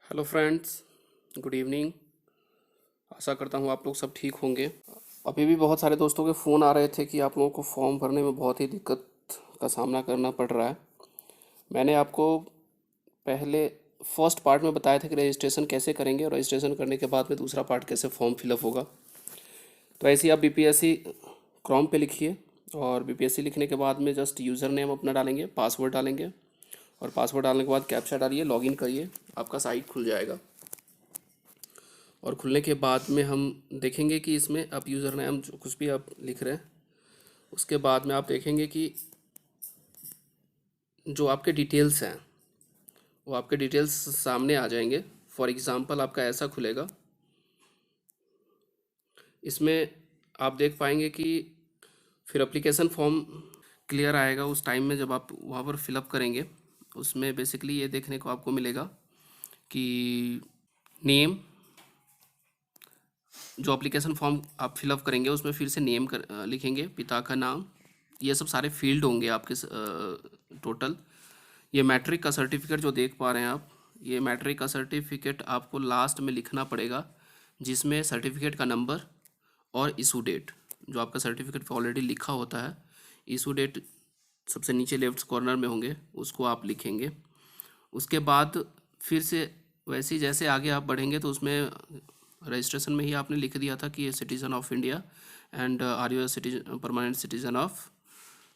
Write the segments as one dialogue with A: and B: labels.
A: Hello friends, good evening. आशा करता हूँ आप लोग सब ठीक होंगे। अभी भी बहुत सारे दोस्तों के फ़ोन आ रहे थे कि आप लोगों को फॉर्म भरने में बहुत ही दिक्कत का सामना करना पड़ रहा है। मैंने आपको पहले फर्स्ट पार्ट में बताया था कि रजिस्ट्रेशन कैसे करेंगे और रजिस्ट्रेशन करने के बाद में दूसरा पार्ट कैसे फॉर्म फिलअप होगा। तो ऐसे ही आप बीपीएससी क्रोम पे लिखिए और बीपीएससी लिखने के बाद में जस्ट यूज़र नेम अपना डालेंगे, पासवर्ड डालेंगे और पासवर्ड डालने के बाद कैप्चा डालिए, लॉगिन करिए, आपका साइट खुल जाएगा। और खुलने के बाद में हम देखेंगे कि इसमें आप यूज़र नेम जो कुछ भी आप लिख रहे हैं, उसके बाद में आप देखेंगे कि जो आपके डिटेल्स हैं वो आपके डिटेल्स सामने आ जाएंगे। फॉर एग्ज़ाम्पल आपका ऐसा खुलेगा। इसमें आप देख पाएंगे कि फिर एप्लीकेशन फॉर्म क्लियर आएगा उस टाइम में जब आप वहाँ पर फिलअप करेंगे। उसमें बेसिकली ये देखने को आपको मिलेगा कि नेम, जो एप्लीकेशन फॉर्म आप फिलअप करेंगे उसमें फिर से नेम लिखेंगे, पिता का नाम, ये सब सारे फील्ड होंगे आपके टोटल। ये मैट्रिक का सर्टिफिकेट जो देख पा रहे हैं आप, ये मैट्रिक का सर्टिफिकेट आपको लास्ट में लिखना पड़ेगा, जिसमें सर्टिफिकेट का नंबर और इशू डेट, जो आपका सर्टिफिकेट पे ऑलरेडी लिखा होता है, इशू डेट सबसे नीचे लेफ्ट कॉर्नर में होंगे, उसको आप लिखेंगे। उसके बाद फिर से वैसे ही जैसे आगे आप बढ़ेंगे तो उसमें रजिस्ट्रेशन में ही आपने लिख दिया था कि ये citizen of India and are you citizen permanent citizen of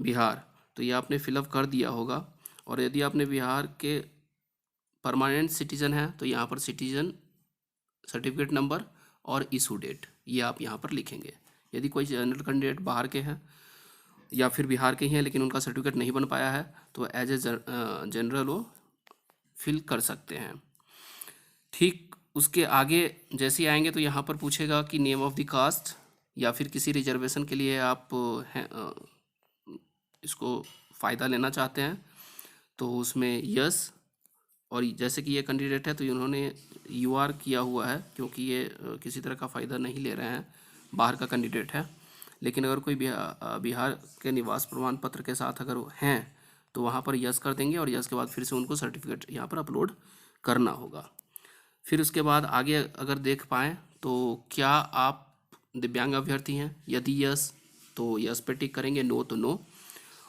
A: Bihar, तो ये आपने फिलअप कर दिया होगा। और यदि आपने बिहार के परमानेंट सिटीज़न हैं तो यहाँ पर सिटीज़न सर्टिफिकेट नंबर और इशू डेट ये आप यहाँ पर लिखेंगे। यदि कोई जनरल कैंडिडेट बाहर के हैं या फिर बिहार के ही हैं लेकिन उनका सर्टिफिकेट नहीं बन पाया है तो एज ए जनरल वो फिल कर सकते हैं। ठीक उसके आगे जैसे ही आएंगे तो यहाँ पर पूछेगा कि नेम ऑफ द कास्ट, या फिर किसी रिजर्वेशन के लिए आप इसको फ़ायदा लेना चाहते हैं तो उसमें यस। और जैसे कि ये कैंडिडेट है तो इन्होंने यूआर किया हुआ है क्योंकि ये किसी तरह का फ़ायदा नहीं ले रहे हैं, बाहर का कैंडिडेट है। लेकिन अगर कोई बिहार के निवास प्रमाण पत्र के साथ अगर हैं तो वहाँ पर यस कर देंगे और यस के बाद फिर से उनको सर्टिफिकेट यहाँ पर अपलोड करना होगा। फिर उसके बाद आगे अगर देख पाएँ तो क्या आप दिव्यांग अभ्यर्थी हैं, यदि यस तो यस पे टिक करेंगे, नो तो नो।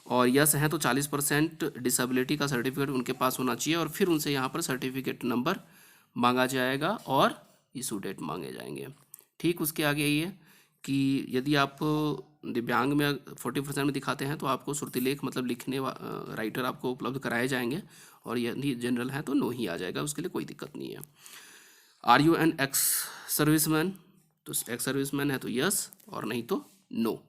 A: और यस हैं तो 40% डिसेबिलिटी का सर्टिफिकेट उनके पास होना चाहिए और फिर उनसे यहाँ पर सर्टिफिकेट नंबर मांगा जाएगा और इशू डेट मांगे जाएंगे। ठीक उसके आगे ये कि यदि आप दिव्यांग में 40% में दिखाते हैं तो आपको श्रुतिलेख मतलब लिखने राइटर आपको उपलब्ध कराए जाएंगे, और यदि जनरल हैं तो नो ही आ जाएगा, उसके लिए कोई दिक्कत नहीं है। Are you an ex serviceman, तो एक्स सर्विसमैन है तो यस और नहीं तो नो।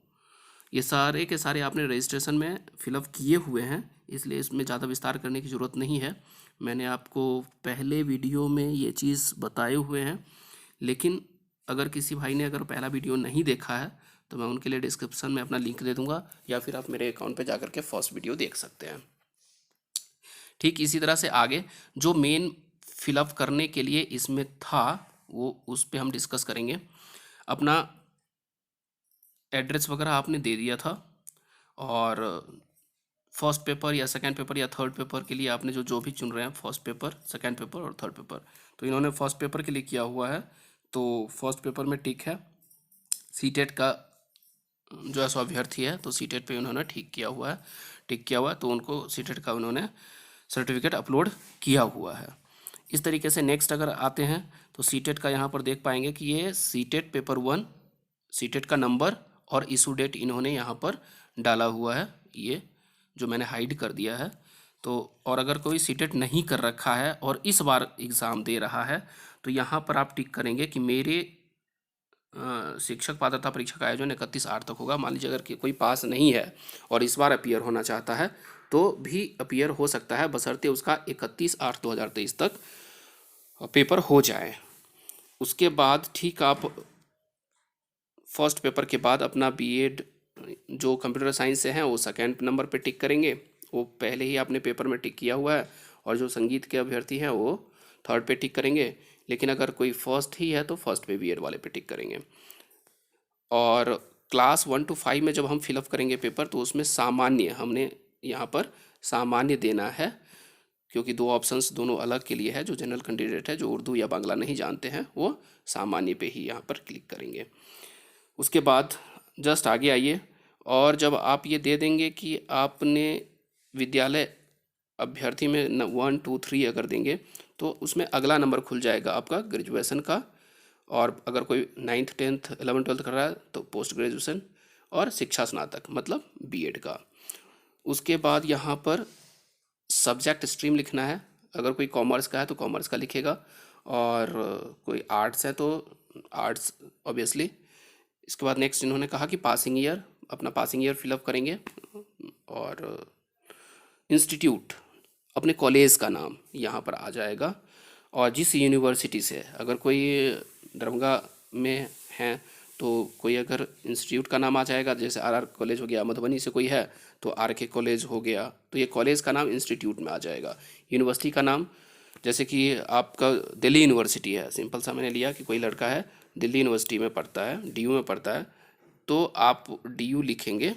A: ये सारे के सारे आपने रजिस्ट्रेशन में फिलअप किए हुए हैं, इसलिए इसमें ज़्यादा विस्तार करने की ज़रूरत नहीं है। मैंने आपको पहले वीडियो में ये चीज़ बताए हुए हैं, लेकिन अगर किसी भाई ने अगर पहला वीडियो नहीं देखा है तो मैं उनके लिए डिस्क्रिप्शन में अपना लिंक दे दूंगा, या फिर आप मेरे अकाउंट पे जाकर के फर्स्ट वीडियो देख सकते हैं। ठीक इसी तरह से आगे जो मेन फिलअप करने के लिए इसमें था वो उस पर हम डिस्कस करेंगे। अपना एड्रेस वगैरह आपने दे दिया था, और फर्स्ट पेपर या सेकंड पेपर या थर्ड पेपर के लिए आपने जो जो भी चुन रहे हैं, फर्स्ट पेपर, सेकंड पेपर और थर्ड पेपर, तो इन्होंने फर्स्ट पेपर के लिए किया हुआ है तो फर्स्ट पेपर में टिक है। सीटेट का जो है सो अभ्यर्थी है तो सीटेट पे उन्होंने ठीक किया हुआ है, टिक किया हुआ है, तो उनको सीटेट का उन्होंने सर्टिफिकेट अपलोड किया हुआ है। इस तरीके से नेक्स्ट अगर आते हैं तो सीटेट का यहाँ पर देख पाएंगे कि ये सीटेट पेपर 1, सीटेट का नंबर और इशू डेट इन्होंने यहाँ पर डाला हुआ है, ये जो मैंने हाइड कर दिया है। तो और अगर कोई सीटेट नहीं कर रखा है और इस बार एग्ज़ाम दे रहा है तो यहाँ पर आप टिक करेंगे कि मेरे शिक्षक पात्रता परीक्षा का आयोजन 31/8 तक होगा। मान लीजिए अगर कोई पास नहीं है और इस बार अपीयर होना चाहता है तो भी अपीयर हो सकता है, बशर्ते उसका 31/8/2023 तक पेपर हो जाए। उसके बाद ठीक आप फर्स्ट पेपर के बाद अपना बीएड जो कंप्यूटर साइंस से हैं वो सेकेंड नंबर पे टिक करेंगे, वो पहले ही आपने पेपर में टिक किया हुआ है। और जो संगीत के अभ्यर्थी हैं वो थर्ड पे टिक करेंगे, लेकिन अगर कोई फर्स्ट ही है तो फर्स्ट पे बीएड वाले पे टिक करेंगे। और क्लास 1 to 5 में जब हम फिलअप करेंगे पेपर तो उसमें सामान्य हमने यहाँ पर सामान्य देना है, क्योंकि दो ऑप्शंस दोनों अलग के लिए है। जो जनरल कैंडिडेट है, जो उर्दू या बांग्ला नहीं जानते हैं, वो सामान्य पे ही यहाँ पर क्लिक करेंगे। उसके बाद जस्ट आगे आइए, और जब आप ये दे देंगे कि आपने विद्यालय अभ्यर्थी में 1 2 3 अगर देंगे, तो उसमें अगला नंबर खुल जाएगा आपका ग्रेजुएशन का। और अगर कोई 9th 10th 11th 12th कर रहा है तो पोस्ट ग्रेजुएशन, और शिक्षा स्नातक मतलब बीएड का। उसके बाद यहाँ पर सब्जेक्ट स्ट्रीम लिखना है। अगर कोई कॉमर्स का है तो कॉमर्स का लिखेगा, और कोई आर्ट्स है तो आर्ट्स ऑब्वियसली। इसके बाद नेक्स्ट इन्होंने कहा कि पासिंग ईयर, अपना पासिंग ईयर फिलअप करेंगे, और इंस्टीट्यूट, अपने कॉलेज का नाम यहाँ पर आ जाएगा, और जिस यूनिवर्सिटी से, अगर कोई दरभंगा में है तो कोई अगर इंस्टीट्यूट का नाम आ जाएगा, जैसे आरआर कॉलेज हो गया, मधुबनी से कोई है तो आरके कॉलेज हो गया, तो ये कॉलेज का नाम इंस्टीट्यूट में आ जाएगा। यूनिवर्सिटी का नाम, जैसे कि आपका दिल्ली यूनिवर्सिटी है, सिंपल सा मैंने लिया कि कोई लड़का है दिल्ली यूनिवर्सिटी में पढ़ता है, डीयू में पढ़ता है, तो आप डीयू लिखेंगे।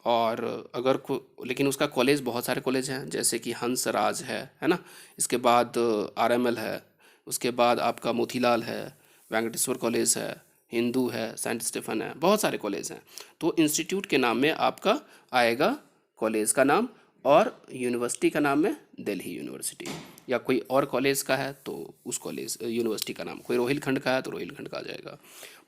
A: और अगर को लेकिन उसका कॉलेज बहुत सारे कॉलेज हैं, जैसे कि हंसराज है ना, इसके बाद आरएमएल है, उसके बाद आपका मोतीलाल है, वेंकटेश्वर कॉलेज है, हिंदू है, सेंट स्टेफन है, बहुत सारे कॉलेज हैं। तो इंस्टीट्यूट के नाम में आपका आएगा कॉलेज का नाम, और यूनिवर्सिटी का नाम में दिल्ली यूनिवर्सिटी, या कोई और कॉलेज का है तो उस कॉलेज यूनिवर्सिटी का नाम, कोई रोहिलखंड का है तो रोहिलखंड का आ जाएगा।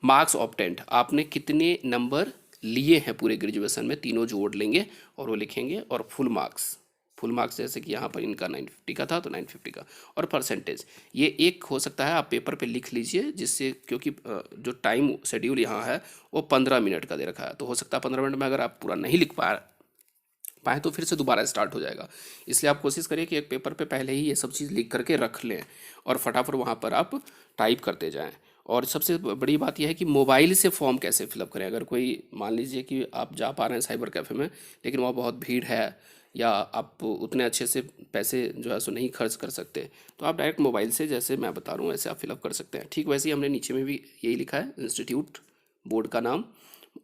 A: मार्क्स ऑब्टेंड, आपने कितने नंबर लिए हैं पूरे ग्रेजुएशन में, तीनों जोड़ लेंगे और वो लिखेंगे। और फुल मार्क्स, फुल मार्क्स जैसे कि यहाँ पर इनका 950 का था तो 950 का। और परसेंटेज, ये एक हो सकता है आप पेपर पे लिख लीजिए, जिससे क्योंकि जो टाइम शेड्यूल यहाँ है वो 15 मिनट का दे रखा है, तो हो सकता है 15 मिनट में अगर आप पूरा नहीं लिख पाए तो फिर से दोबारा स्टार्ट हो जाएगा। इसलिए आप कोशिश करिए कि एक पेपर पे पहले ही ये सब चीज़ लिख करके रख लें, और फटाफट वहाँ पर आप टाइप करते जाएं। और सबसे बड़ी बात यह है कि मोबाइल से फॉर्म कैसे फिलअप करें। अगर कोई मान लीजिए कि आप जा पा रहे हैं साइबर कैफ़े में, लेकिन वहाँ बहुत भीड़ है, या आप उतने अच्छे से पैसे जो है सो नहीं खर्च कर सकते, तो आप डायरेक्ट मोबाइल से, जैसे मैं बता रहा हूँ ऐसे आप फिलअप कर सकते हैं। ठीक वैसे ही हमने नीचे में भी यही लिखा है, इंस्टीट्यूट, बोर्ड का नाम,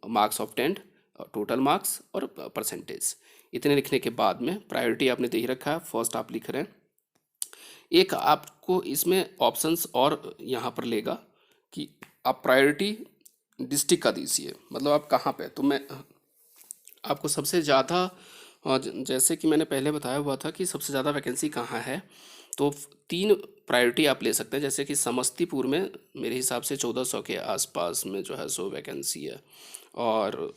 A: मार्क्स ऑफ 10, टोटल मार्क्स और परसेंटेज। इतने लिखने के बाद में प्रायोरिटी आपने दे ही रखा है, फर्स्ट आप लिख रहे हैं। एक आपको इसमें ऑप्शंस और यहाँ पर लेगा कि आप प्रायोरिटी डिस्ट्रिक्ट का दीजिए, मतलब आप कहाँ पे, तो मैं आपको सबसे ज़्यादा, जैसे कि मैंने पहले बताया हुआ था कि सबसे ज़्यादा वैकेंसी कहाँ है, तो 3 प्रायोरिटी आप ले सकते हैं। जैसे कि समस्तीपुर में मेरे हिसाब से 1400 के आसपास में जो है सो वैकेंसी है, और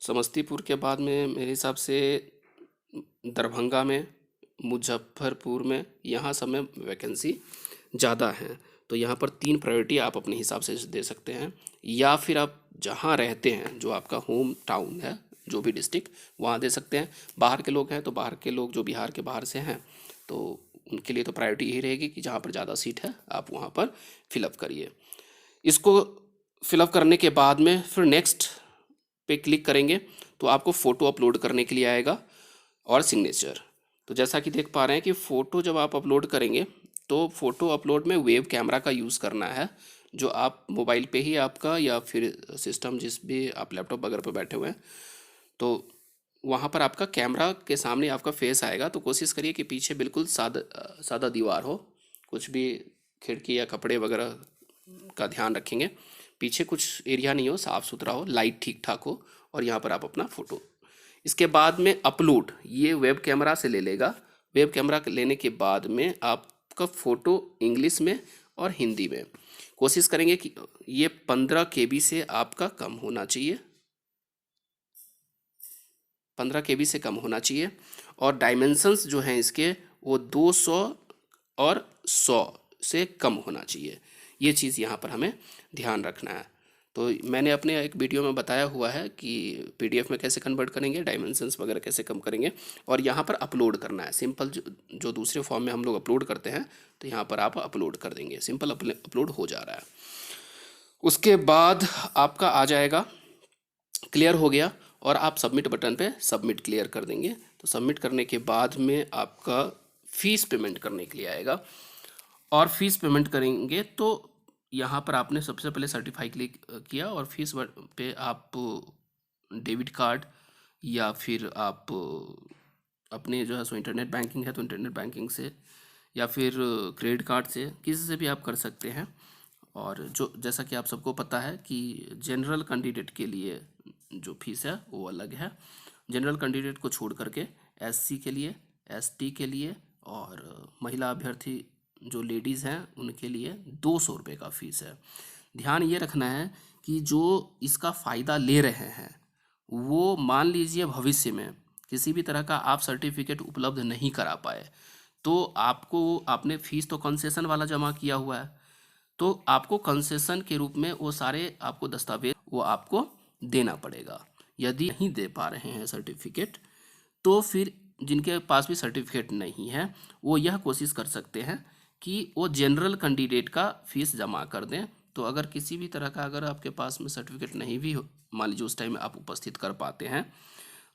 A: समस्तीपुर के बाद में मेरे हिसाब से दरभंगा में, मुजफ्फरपुर में, यहाँ सब में वैकेंसी ज़्यादा है। तो यहाँ पर 3 प्रायोरिटी आप अपने हिसाब से दे सकते हैं, या फिर आप जहाँ रहते हैं, जो आपका होम टाउन है, जो भी डिस्ट्रिक्ट, वहाँ दे सकते हैं। बाहर के लोग हैं तो बाहर के लोग जो बिहार के बाहर से हैं, तो उनके लिए तो प्रायोरिटी यही रहेगी कि जहाँ पर ज़्यादा सीट है आप वहाँ पर फिलअप करिए। इसको फिलअप करने के बाद में फिर नेक्स्ट पे क्लिक करेंगे तो आपको फ़ोटो अपलोड करने के लिए आएगा, और सिग्नेचर। तो जैसा कि देख पा रहे हैं कि फ़ोटो जब आप अपलोड करेंगे तो फ़ोटो अपलोड में वेब कैमरा का यूज़ करना है, जो आप मोबाइल पे ही आपका, या फिर सिस्टम जिस भी आप लैपटॉप वगैरह पे बैठे हुए हैं, तो वहाँ पर आपका कैमरा के सामने आपका फेस आएगा। तो कोशिश करिए कि पीछे बिल्कुल सादा सादा दीवार हो, कुछ भी खिड़की या कपड़े वगैरह का ध्यान रखेंगे, पीछे कुछ एरिया नहीं हो, साफ़ सुथरा हो, लाइट ठीक ठाक हो, और यहाँ पर आप अपना फ़ोटो। इसके बाद में अपलोड, ये वेब कैमरा से ले लेगा। वेब कैमरा लेने के बाद में आपका फ़ोटो इंग्लिश में और हिंदी में, कोशिश करेंगे कि ये 15 KB से आपका कम होना चाहिए, 15 KB से कम होना चाहिए। और डायमेंशंस जो हैं इसके, वो 200 और 100 से कम होना चाहिए। ये चीज़ यहाँ पर हमें ध्यान रखना है। तो मैंने अपने एक वीडियो में बताया हुआ है कि PDF में कैसे कन्वर्ट करेंगे, डायमेंशंस वगैरह कैसे कम करेंगे, और यहाँ पर अपलोड करना है। सिंपल जो दूसरे फॉर्म में हम लोग अपलोड करते हैं, तो यहाँ पर आप अपलोड कर देंगे, सिंपल अपलोड हो जा रहा है। उसके बाद आपका आ जाएगा, क्लियर हो गया, और आप सबमिट बटन पे सबमिट क्लियर कर देंगे। तो सबमिट करने के बाद में आपका फ़ीस पेमेंट करने के लिए आएगा, और फीस पेमेंट करेंगे तो यहाँ पर आपने सबसे पहले सर्टिफाई क्लिक किया, और फीस पे आप डेबिट कार्ड, या फिर आप अपने जो है सो इंटरनेट बैंकिंग है तो इंटरनेट बैंकिंग से या फिर क्रेडिट कार्ड से, किसी से भी आप कर सकते हैं। और जो जैसा कि आप सबको पता है कि जनरल कैंडिडेट के लिए जो फीस है वो अलग है। जनरल कैंडिडेट को छोड़ करके एससी के लिए, एसटी के लिए और महिला अभ्यर्थी जो लेडीज़ हैं उनके लिए 200 रुपये का फीस है। ध्यान ये रखना है कि जो इसका फ़ायदा ले रहे हैं वो मान लीजिए भविष्य में किसी भी तरह का आप सर्टिफिकेट उपलब्ध नहीं करा पाए तो आपको, आपने फीस तो कंसेशन वाला जमा किया हुआ है, तो आपको कंसेशन के रूप में वो सारे आपको दस्तावेज वो आपको देना पड़ेगा। यदि नहीं दे पा रहे हैं सर्टिफिकेट तो फिर जिनके पास भी सर्टिफिकेट नहीं है वो यह कोशिश कर सकते हैं कि वो जनरल कैंडिडेट का फीस जमा कर दें। तो अगर किसी भी तरह का अगर आपके पास में सर्टिफिकेट नहीं भी हो, मान लीजिए उस टाइम में आप उपस्थित कर पाते हैं,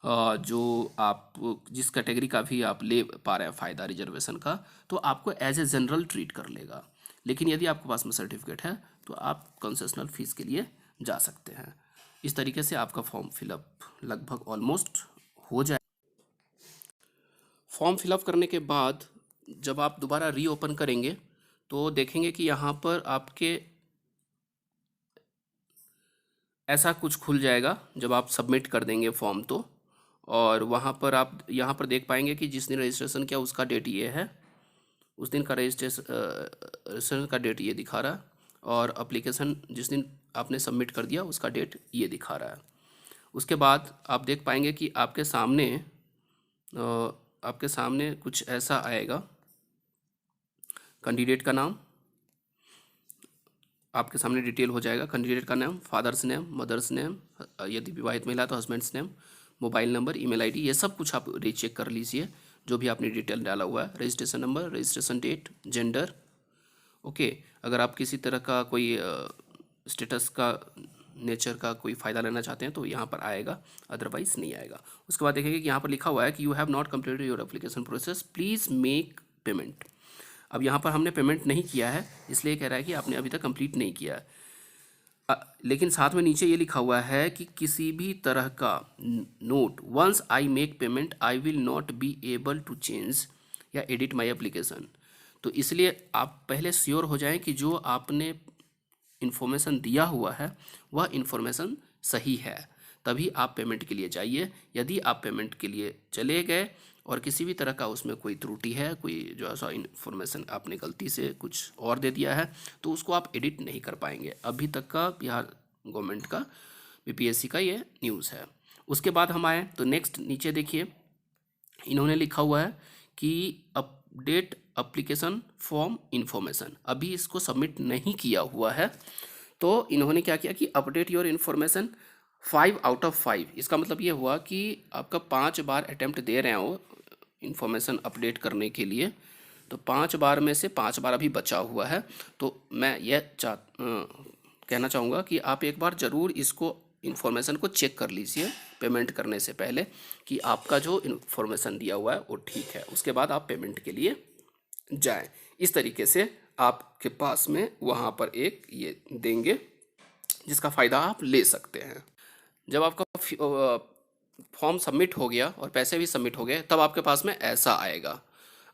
A: जो आप जिस कैटेगरी का भी आप ले पा रहे हैं फ़ायदा रिजर्वेशन का, तो आपको एज ए जनरल ट्रीट कर लेगा। लेकिन यदि आपके पास में सर्टिफिकेट है तो आप कंसेशनल फीस के लिए जा सकते हैं। इस तरीके से आपका फॉर्म फिलअप लगभग ऑलमोस्ट हो जाए। फॉर्म फिलअप करने के बाद जब आप दोबारा रीओपन करेंगे तो देखेंगे कि यहाँ पर आपके ऐसा कुछ खुल जाएगा जब आप सबमिट कर देंगे फॉर्म तो, और वहाँ पर आप यहाँ पर देख पाएंगे कि जिस दिन रजिस्ट्रेशन किया उसका डेट ये है, उस दिन का रजिस्ट्रेशन का डेट ये दिखा रहा है, और एप्लीकेशन जिस दिन आपने सबमिट कर दिया उसका डेट ये दिखा रहा है। उसके बाद आप देख पाएंगे कि आपके सामने कुछ ऐसा आएगा, कैंडिडेट का नाम आपके सामने डिटेल हो जाएगा, कैंडिडेट का नाम, फादर्स नेम, मदर्स नेम, यदि विवाहित महिला तो husband's name, mobile number, email ID, ये सब कुछ आप रीचेक कर लीजिए जो भी आपने डिटेल डाला हुआ है, registration number, registration date, gender. Okay, अगर आप किसी तरह का कोई स्टेटस का नेचर का कोई फ़ायदा लेना चाहते हैं तो यहाँ पर आएगा, अदरवाइज़ नहीं आएगा। उसके बाद देखेंगे कि यहाँ पर लिखा हुआ है कि you have not completed your application process, please make payment. अब यहाँ पर हमने पेमेंट नहीं किया है इसलिए कह रहा है कि आपने अभी तक कंप्लीट नहीं किया है। लेकिन साथ में नीचे ये लिखा हुआ है कि किसी भी तरह का note, once I make payment I will not be able to change या एडिट माई एप्लीकेशन। तो इसलिए आप पहले श्योर हो जाएं कि जो आपने इन्फॉर्मेशन दिया हुआ है वह इन्फॉर्मेशन सही है, तभी आप पेमेंट के लिए जाइए। यदि आप पेमेंट के लिए चले गए और किसी भी तरह का उसमें कोई त्रुटि है, कोई जो ऐसा इन्फॉर्मेशन आपने गलती से कुछ और दे दिया है तो उसको आप एडिट नहीं कर पाएंगे। अभी तक का बिहार गवर्नमेंट का बीपीएससी का ये न्यूज़ है। उसके बाद हम आए तो नेक्स्ट नीचे देखिए इन्होंने लिखा हुआ है कि अपडेट एप्लीकेशन फॉर्म इन्फॉर्मेशन, अभी इसको सबमिट नहीं किया हुआ है तो इन्होंने क्या किया कि update your information 5 out of 5। इसका मतलब ये हुआ कि आपका 5 बार अटेम्प्ट दे रहे हो इन्फॉर्मेशन अपडेट करने के लिए, तो 5 बार में से 5 बार अभी बचा हुआ है। तो मैं यह कहना चाहूँगा कि आप एक बार ज़रूर इसको इन्फॉर्मेशन को चेक कर लीजिए पेमेंट करने से पहले कि आपका जो इन्फॉर्मेशन दिया हुआ है वो ठीक है, उसके बाद आप पेमेंट के लिए जाएं। इस तरीके से आपके पास में वहाँ पर एक ये देंगे जिसका फ़ायदा आप ले सकते हैं। जब आपका फॉर्म सबमिट हो गया और पैसे भी सबमिट हो गए तब आपके पास में ऐसा आएगा।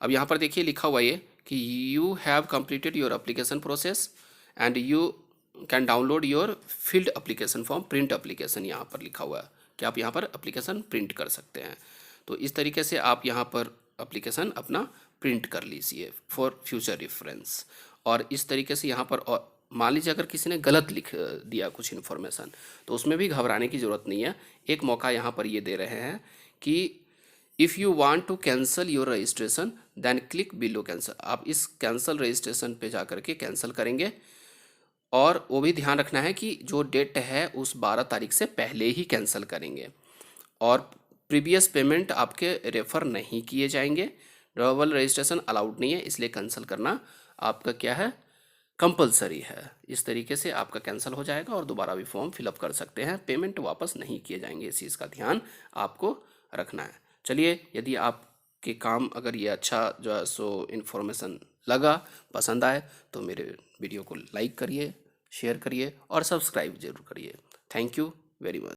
A: अब यहाँ पर देखिए लिखा हुआ ये कि you have completed your application process and you can download your field application form print application, यहाँ पर लिखा हुआ है कि आप यहाँ पर एप्लीकेशन प्रिंट कर सकते हैं। तो इस तरीके से आप यहाँ पर एप्लीकेशन अपना प्रिंट कर लीजिए फॉर फ्यूचर रेफरेंस। और इस तरीके से यहाँ पर, और मान लीजिए अगर किसी ने गलत लिख दिया कुछ इन्फॉर्मेशन तो उसमें भी घबराने की ज़रूरत नहीं है। एक मौका यहाँ पर ये दे रहे हैं कि if you want to cancel your registration then click below cancel. आप इस कैंसल रजिस्ट्रेशन पे जा करके कैंसिल करेंगे, और वो भी ध्यान रखना है कि जो डेट है उस 12 तारीख से पहले ही कैंसिल करेंगे, और प्रीवियस पेमेंट आपके रेफ़र नहीं किए जाएंगे। डबल रजिस्ट्रेशन अलाउड नहीं है इसलिए कैंसिल करना आपका क्या है, कंपलसरी है। इस तरीके से आपका कैंसिल हो जाएगा और दोबारा भी फॉर्म फिलअप कर सकते हैं, पेमेंट वापस नहीं किए जाएंगे। इस चीज़ का ध्यान आपको रखना है। चलिए, यदि आपके काम अगर ये अच्छा जो है सो इन्फॉर्मेशन लगा, पसंद आए तो मेरे वीडियो को लाइक करिए, शेयर करिए और सब्सक्राइब जरूर करिए। Thank you very much.